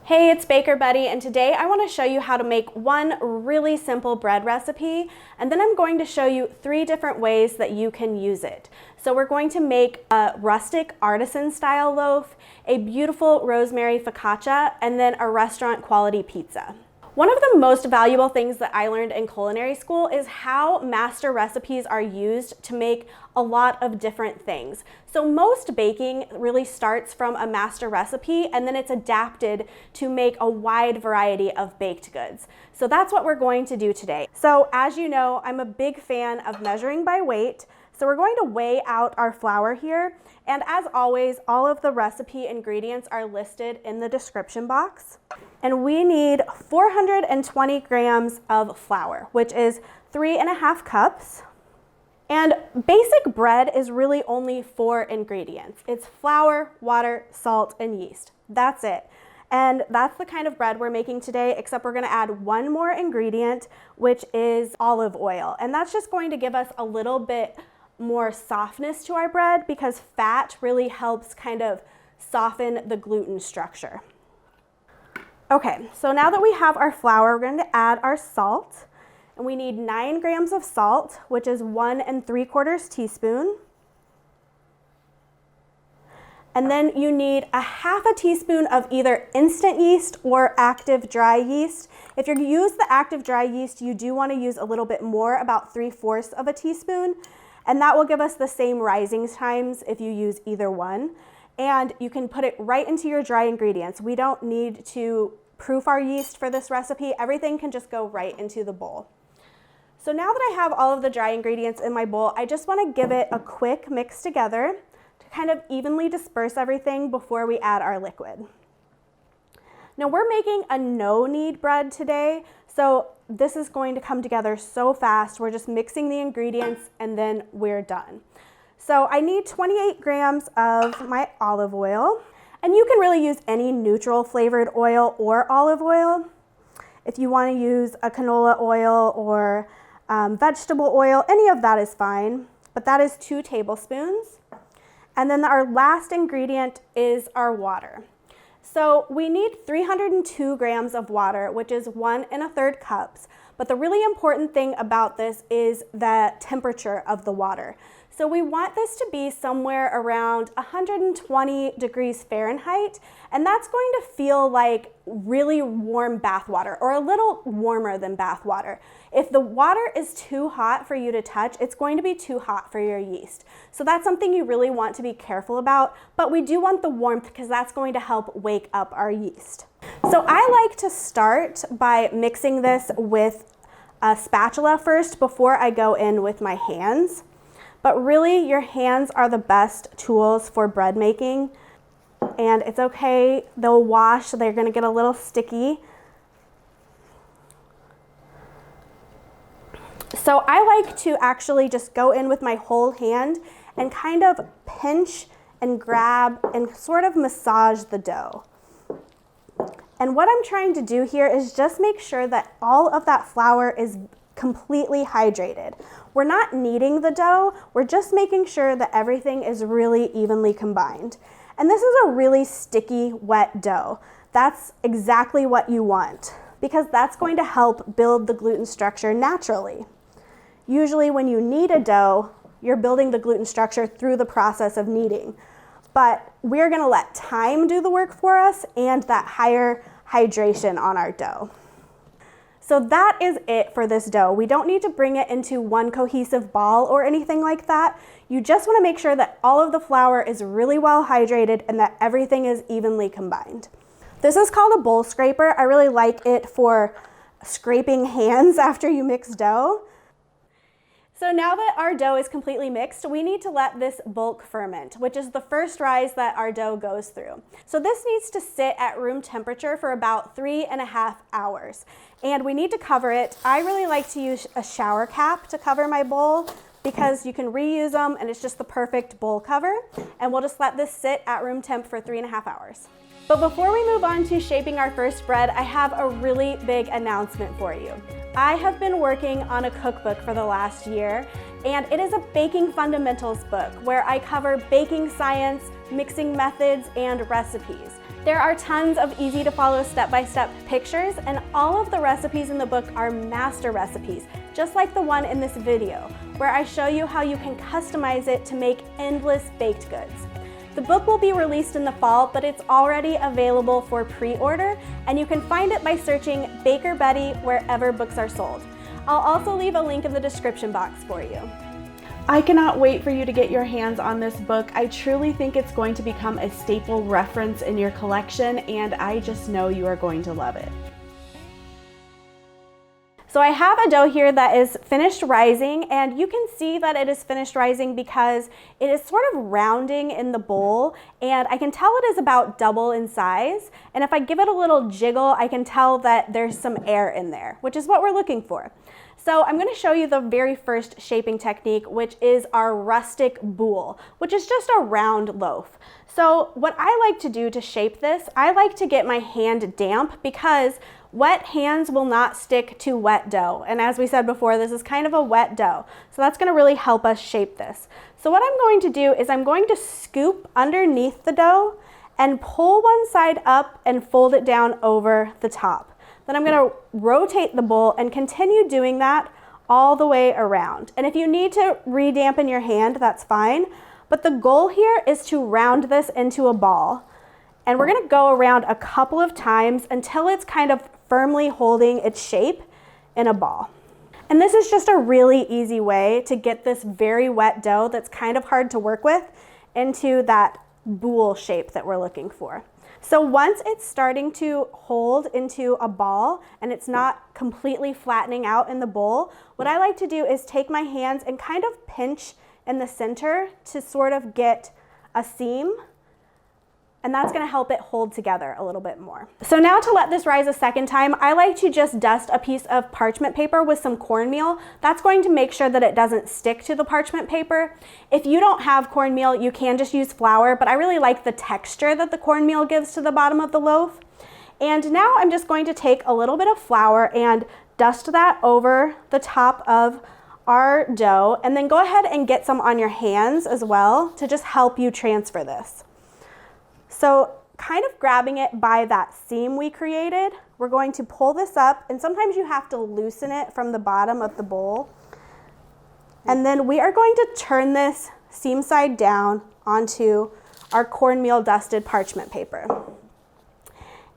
Hey, it's Baker Betty, and today I want to show you how to make one really simple bread recipe, and then I'm going to show you 3 different ways that you can use it. So we're going to make a rustic artisan style loaf, a beautiful rosemary focaccia, and then a restaurant quality pizza. One of the most valuable things that I learned in culinary school is how master recipes are used to make a lot of different things. So most baking really starts from a master recipe and then it's adapted to make a wide variety of baked goods. So that's what we're going to do today. So as you know, I'm a big fan of measuring by weight. So we're going to weigh out our flour here. And as always, all of the recipe ingredients are listed in the description box. And we need 420 grams of flour, which is 3.5 cups. And basic bread is really only 4 ingredients. It's flour, water, salt, and yeast. That's it. And that's the kind of bread we're making today, except we're gonna add one more ingredient, which is olive oil. And that's just going to give us a little bit more softness to our bread because fat really helps kind of soften the gluten structure. Okay, so now that we have our flour, we're going to add our salt. And we need 9 grams of salt, which is 1 3/4 teaspoon. And then you need a 1/2 teaspoon of either instant yeast or active dry yeast. If you use the active dry yeast, you do want to use a little bit more, about 3/4 of a teaspoon. And that will give us the same rising times if you use either one. And you can put it right into your dry ingredients. We don't need to proof our yeast for this recipe. Everything can just go right into the bowl. So now that I have all of the dry ingredients in my bowl, I just want to give it a quick mix together to kind of evenly disperse everything before we add our liquid. Now we're making a no-knead bread today, so this is going to come together so fast. We're just mixing the ingredients and then we're done. So I need 28 grams of my olive oil, and you can really use any neutral flavored oil or olive oil. If you want to use a canola oil or vegetable oil, any of that is fine, but that is 2 tablespoons. And then our last ingredient is our water. So we need 302 grams of water, which is 1 1/3 cups. But the really important thing about this is the temperature of the water. So we want this to be somewhere around 120 degrees Fahrenheit, and that's going to feel like really warm bath water, or a little warmer than bath water. If the water is too hot for you to touch, it's going to be too hot for your yeast. So that's something you really want to be careful about, but we do want the warmth because that's going to help wake up our yeast. So I like to start by mixing this with a spatula first before I go in with my hands. But really, your hands are the best tools for bread making. And it's okay, they'll wash, they're gonna get a little sticky. So I like to actually just go in with my whole hand and kind of pinch and grab and sort of massage the dough. And what I'm trying to do here is just make sure that all of that flour is completely hydrated. We're not kneading the dough, we're just making sure that everything is really evenly combined. And this is a really sticky, wet dough. That's exactly what you want because that's going to help build the gluten structure naturally. Usually when you knead a dough, you're building the gluten structure through the process of kneading. But we're gonna let time do the work for us and that higher hydration on our dough. So that is it for this dough. We don't need to bring it into one cohesive ball or anything like that. You just want to make sure that all of the flour is really well hydrated and that everything is evenly combined. This is called a bowl scraper. I really like it for scraping hands after you mix dough. So now that our dough is completely mixed, we need to let this bulk ferment, which is the first rise that our dough goes through. So this needs to sit at room temperature for about 3.5 hours. And we need to cover it. I really like to use a shower cap to cover my bowl because you can reuse them and it's just the perfect bowl cover. And we'll just let this sit at room temp for 3.5 hours. But before we move on to shaping our first bread, I have a really big announcement for you. I have been working on a cookbook for the last year, and it is a baking fundamentals book where I cover baking science, mixing methods, and recipes. There are tons of easy to follow step-by-step pictures, and all of the recipes in the book are master recipes, just like the one in this video, where I show you how you can customize it to make endless baked goods. The book will be released in the fall, but it's already available for pre-order, and you can find it by searching Baker Bettie wherever books are sold. I'll also leave a link in the description box for you. I cannot wait for you to get your hands on this book. I truly think it's going to become a staple reference in your collection, and I just know you are going to love it. So I have a dough here that is finished rising, and you can see that it is finished rising because it is sort of rounding in the bowl, and I can tell it is about double in size. And if I give it a little jiggle, I can tell that there's some air in there, which is what we're looking for. So I'm going to show you the very first shaping technique, which is our rustic boule, which is just a round loaf. So what I like to do to shape this, I like to get my hand damp because wet hands will not stick to wet dough. And as we said before, this is kind of a wet dough. So that's going to really help us shape this. So what I'm going to do is I'm going to scoop underneath the dough and pull one side up and fold it down over the top. Then I'm going to rotate the bowl and continue doing that all the way around. And if you need to re-dampen your hand, that's fine. But the goal here is to round this into a ball. And we're going to go around a couple of times until it's kind of firmly holding its shape in a ball. And this is just a really easy way to get this very wet dough that's kind of hard to work with into that boule shape that we're looking for. So once it's starting to hold into a ball and it's not completely flattening out in the bowl, what I like to do is take my hands and kind of pinch in the center to sort of get a seam, and that's going to help it hold together a little bit more. So now to let this rise a second time, I like to just dust a piece of parchment paper with some cornmeal. That's going to make sure that it doesn't stick to the parchment paper. If you don't have cornmeal, you can just use flour, but I really like the texture that the cornmeal gives to the bottom of the loaf. And now I'm just going to take a little bit of flour and dust that over the top of our dough, and then go ahead and get some on your hands as well to just help you transfer this. So kind of grabbing it by that seam we created, we're going to pull this up, and sometimes you have to loosen it from the bottom of the bowl. And then we are going to turn this seam side down onto our cornmeal dusted parchment paper.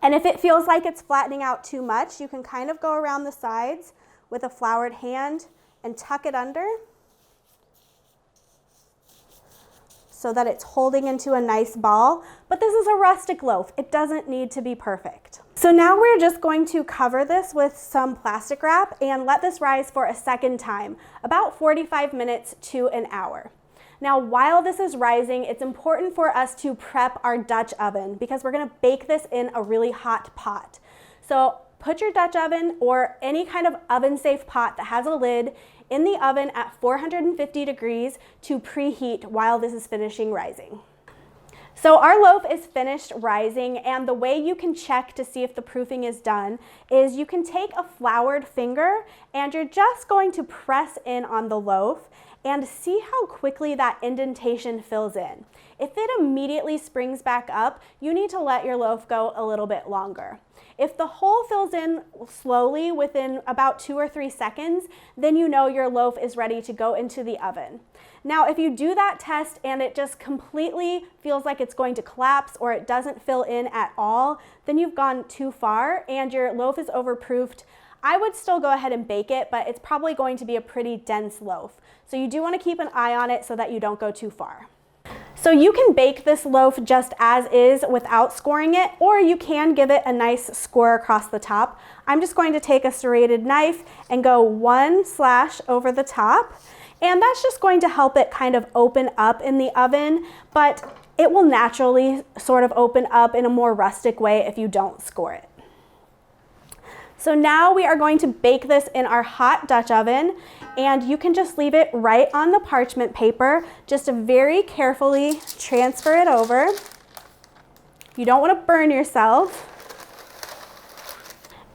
And if it feels like it's flattening out too much, you can kind of go around the sides with a floured hand and tuck it under so that it's holding into a nice ball. But this is a rustic loaf. It doesn't need to be perfect. So now we're just going to cover this with some plastic wrap and let this rise for a second time, about 45 minutes to an hour. Now, while this is rising, it's important for us to prep our Dutch oven because we're gonna bake this in a really hot pot. So put your Dutch oven or any kind of oven-safe pot that has a lid in the oven at 450 degrees to preheat while this is finishing rising. So our loaf is finished rising, and the way you can check to see if the proofing is done is you can take a floured finger and you're just going to press in on the loaf and see how quickly that indentation fills in. If it immediately springs back up, you need to let your loaf go a little bit longer. If the hole fills in slowly within about 2 or 3 seconds, then you know your loaf is ready to go into the oven. Now, if you do that test and it just completely feels like it's going to collapse or it doesn't fill in at all, then you've gone too far and your loaf is overproofed. I would still go ahead and bake it, but it's probably going to be a pretty dense loaf. So you do want to keep an eye on it so that you don't go too far. So you can bake this loaf just as is without scoring it, or you can give it a nice score across the top. I'm just going to take a serrated knife and go 1 slash over the top, and that's just going to help it kind of open up in the oven, but it will naturally sort of open up in a more rustic way if you don't score it. So now we are going to bake this in our hot Dutch oven, and you can just leave it right on the parchment paper. Just very carefully transfer it over. You don't want to burn yourself.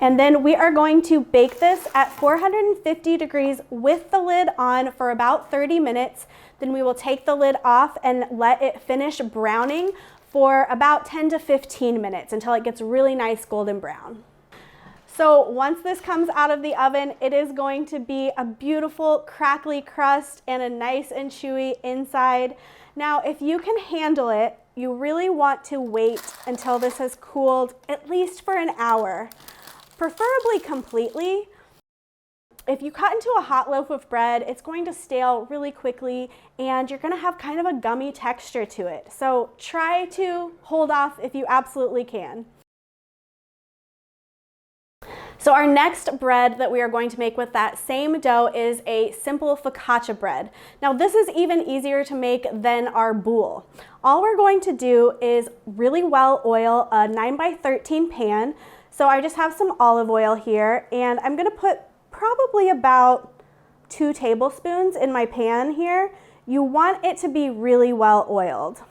And then we are going to bake this at 450 degrees with the lid on for about 30 minutes. Then we will take the lid off and let it finish browning for about 10 to 15 minutes until it gets really nice golden brown. So once this comes out of the oven, it is going to be a beautiful crackly crust and a nice and chewy inside. Now, if you can handle it, you really want to wait until this has cooled at least for an hour, preferably completely. If you cut into a hot loaf of bread, it's going to stale really quickly and you're gonna have kind of a gummy texture to it. So try to hold off if you absolutely can. So our next bread that we are going to make with that same dough is a simple focaccia bread. Now this is even easier to make than our boule. All we're going to do is really well oil a 9x13 pan. So I just have some olive oil here and I'm gonna put probably about 2 tablespoons in my pan here. You want it to be really well oiled.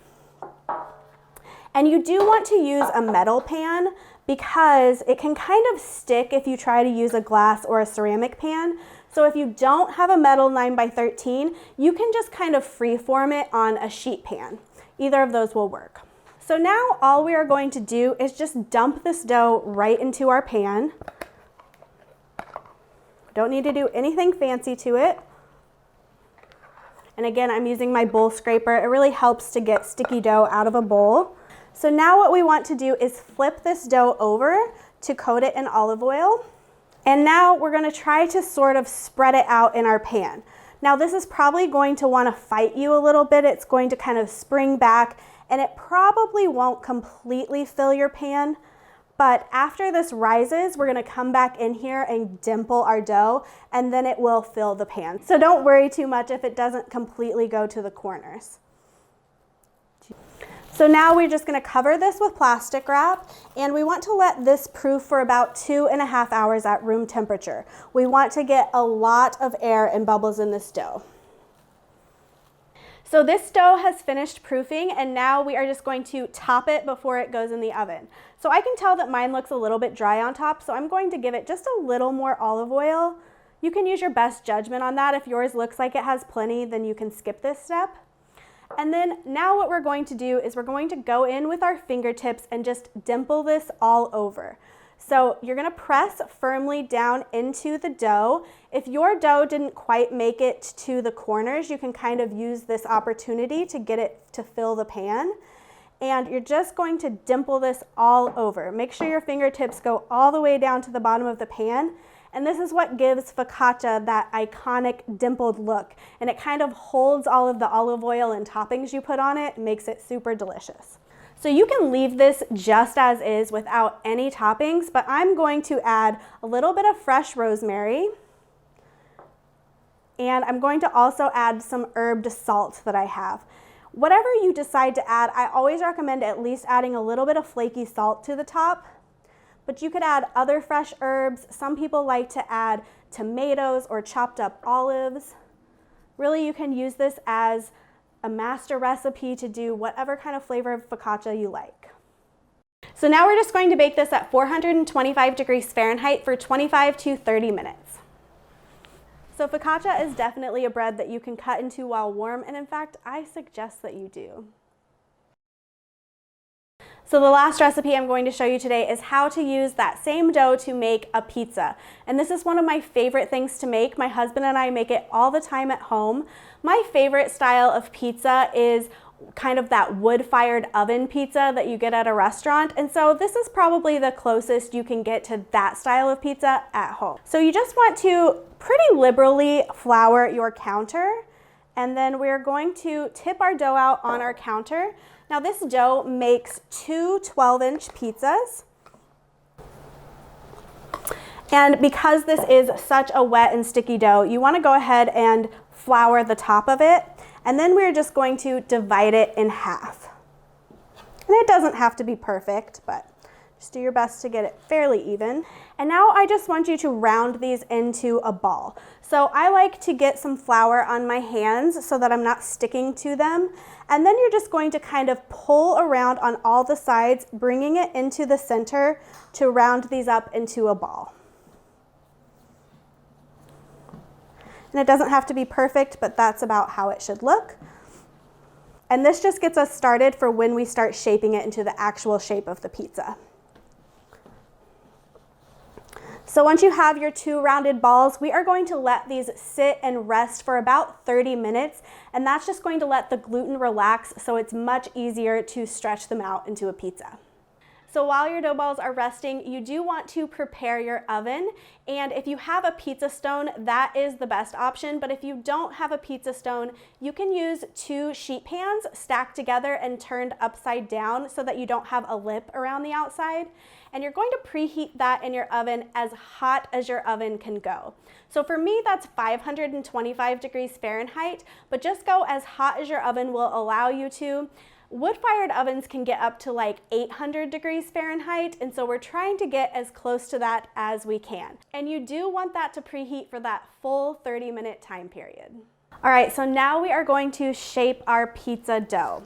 And you do want to use a metal pan because it can kind of stick if you try to use a glass or a ceramic pan. So if you don't have a metal 9x13, you can just kind of freeform it on a sheet pan. Either of those will work. So now all we are going to do is just dump this dough right into our pan. Don't need to do anything fancy to it. And again, I'm using my bowl scraper. It really helps to get sticky dough out of a bowl. So now what we want to do is flip this dough over to coat it in olive oil. And now we're gonna try to sort of spread it out in our pan. Now this is probably going to wanna fight you a little bit. It's going to kind of spring back and it probably won't completely fill your pan. But after this rises, we're gonna come back in here and dimple our dough and then it will fill the pan. So don't worry too much if it doesn't completely go to the corners. So now we're just gonna cover this with plastic wrap and we want to let this proof for about 2.5 hours at room temperature. We want to get a lot of air and bubbles in this dough. So this dough has finished proofing and now we are just going to top it before it goes in the oven. So I can tell that mine looks a little bit dry on top, so I'm going to give it just a little more olive oil. You can use your best judgment on that. If yours looks like it has plenty, then you can skip this step. And then now what we're going to do is we're going to go in with our fingertips and just dimple this all over. So you're gonna press firmly down into the dough. If your dough didn't quite make it to the corners, you can kind of use this opportunity to get it to fill the pan. And you're just going to dimple this all over. Make sure your fingertips go all the way down to the bottom of the pan. And this is what gives focaccia that iconic dimpled look. And it kind of holds all of the olive oil and toppings you put on it and makes it super delicious. So you can leave this just as is without any toppings, but I'm going to add a little bit of fresh rosemary. And I'm going to also add some herbed salt that I have. Whatever you decide to add, I always recommend at least adding a little bit of flaky salt to the top. But you could add other fresh herbs. Some people like to add tomatoes or chopped up olives. Really, you can use this as a master recipe to do whatever kind of flavor of focaccia you like. So now we're just going to bake this at 425 degrees Fahrenheit for 25 to 30 minutes. So focaccia is definitely a bread that you can cut into while warm, and in fact, I suggest that you do. So the last recipe I'm going to show you today is how to use that same dough to make a pizza. And this is one of my favorite things to make. My husband and I make it all the time at home. My favorite style of pizza is kind of that wood-fired oven pizza that you get at a restaurant. And so this is probably the closest you can get to that style of pizza at home. So you just want to pretty liberally flour your counter. And then we're going to tip our dough out on our counter. Now this dough makes 2 12-inch pizzas. And because this is such a wet and sticky dough, you want to go ahead and flour the top of it. And then we're just going to divide it in half. And it doesn't have to be perfect, but Just do your best to get it fairly even. And now I just want you to round these into a ball. So I like to get some flour on my hands so that I'm not sticking to them. And then you're just going to kind of pull around on all the sides, bringing it into the center to round these up into a ball. And it doesn't have to be perfect, but that's about how it should look. And this just gets us started for when we start shaping it into the actual shape of the pizza. So once you have your 2 rounded balls, we are going to let these sit and rest for about 30 minutes, and that's just going to let the gluten relax so it's much easier to stretch them out into a pizza. So while your dough balls are resting, you do want to prepare your oven, and if you have a pizza stone, that is the best option, but if you don't have a pizza stone, you can use 2 sheet pans stacked together and turned upside down so that you don't have a lip around the outside. And you're going to preheat that in your oven as hot as your oven can go. So for me, that's 525 degrees Fahrenheit, but just go as hot as your oven will allow you to. Wood-fired ovens can get up to like 800 degrees Fahrenheit, and so we're trying to get as close to that as we can. And you do want that to preheat for that full 30-minute time period. All right, so now we are going to shape our pizza dough.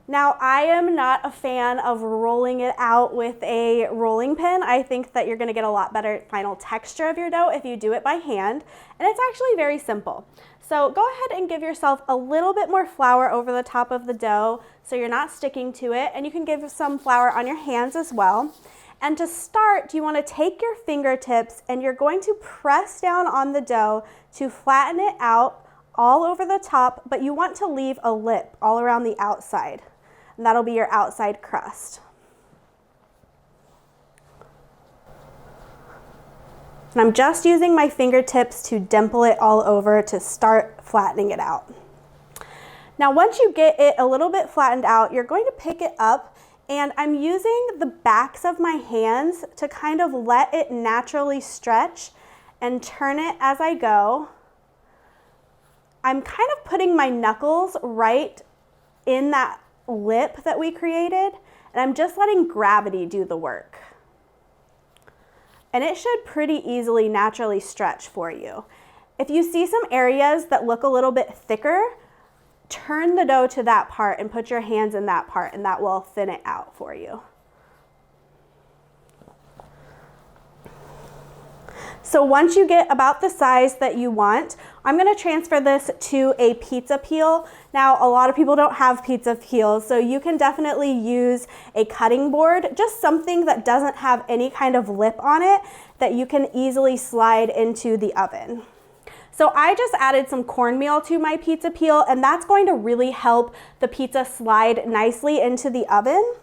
Now, I am not a fan of rolling it out with a rolling pin. I think that you're gonna get a lot better final texture of your dough if you do it by hand, and it's actually very simple. So go ahead and give yourself a little bit more flour over the top of the dough so you're not sticking to it, and you can give some flour on your hands as well. And to start, you wanna take your fingertips and you're going to press down on the dough to flatten it out all over the top, but you want to leave a lip all around the outside. And that'll be your outside crust. And I'm just using my fingertips to dimple it all over to start flattening it out. Now, once you get it a little bit flattened out, you're going to pick it up, and I'm using the backs of my hands to kind of let it naturally stretch and turn it as I go. I'm kind of putting my knuckles right in that lip that we created, and I'm just letting gravity do the work. And it should pretty easily naturally stretch for you. If you see some areas that look a little bit thicker, turn the dough to that part and put your hands in that part, and that will thin it out for you. So once you get about the size that you want, I'm gonna transfer this to a pizza peel. Now, a lot of people don't have pizza peels, so you can definitely use a cutting board, just something that doesn't have any kind of lip on it that you can easily slide into the oven. So I just added some cornmeal to my pizza peel, and that's going to really help the pizza slide nicely into the oven.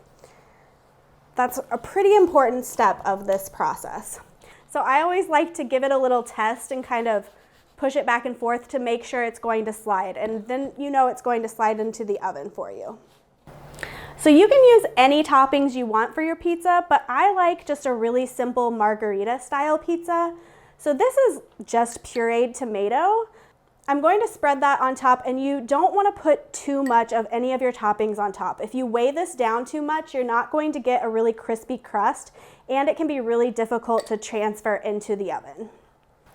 That's a pretty important step of this process. So I always like to give it a little test and kind of push it back and forth to make sure it's going to slide, and then you know it's going to slide into the oven for you. So you can use any toppings you want for your pizza, but I like just a really simple margarita style pizza. So this is just pureed tomato. I'm going to spread that on top, and you don't want to put too much of any of your toppings on top. If you weigh this down too much, you're not going to get a really crispy crust, and it can be really difficult to transfer into the oven.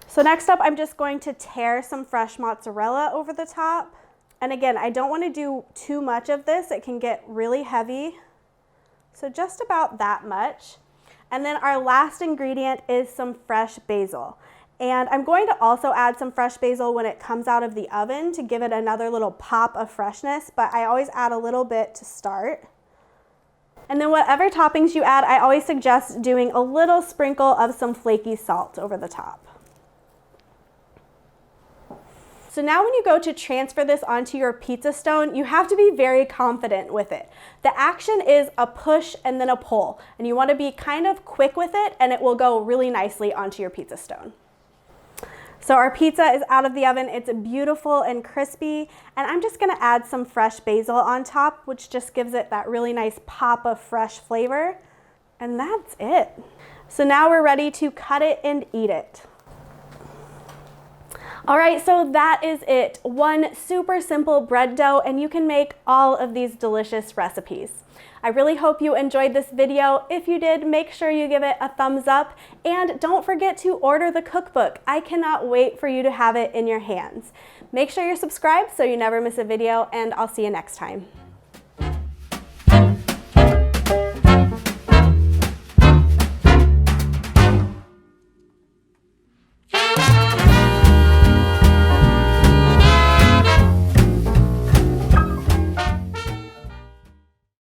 So next up, I'm just going to tear some fresh mozzarella over the top. And again, I don't want to do too much of this. It can get really heavy. So just about that much. And then our last ingredient is some fresh basil. And I'm going to also add some fresh basil when it comes out of the oven to give it another little pop of freshness, but I always add a little bit to start. And then whatever toppings you add, I always suggest doing a little sprinkle of some flaky salt over the top. So now when you go to transfer this onto your pizza stone, you have to be very confident with it. The action is a push and then a pull, and you want to be kind of quick with it, and it will go really nicely onto your pizza stone. So our pizza is out of the oven. It's beautiful and crispy, and I'm just gonna add some fresh basil on top, which just gives it that really nice pop of fresh flavor. And that's it. So now we're ready to cut it and eat it. All right, so that is it. One super simple bread dough, and you can make all of these delicious recipes. I really hope you enjoyed this video. If you did, make sure you give it a thumbs up, and don't forget to order the cookbook. I cannot wait for you to have it in your hands. Make sure you're subscribed so you never miss a video, and I'll see you next time.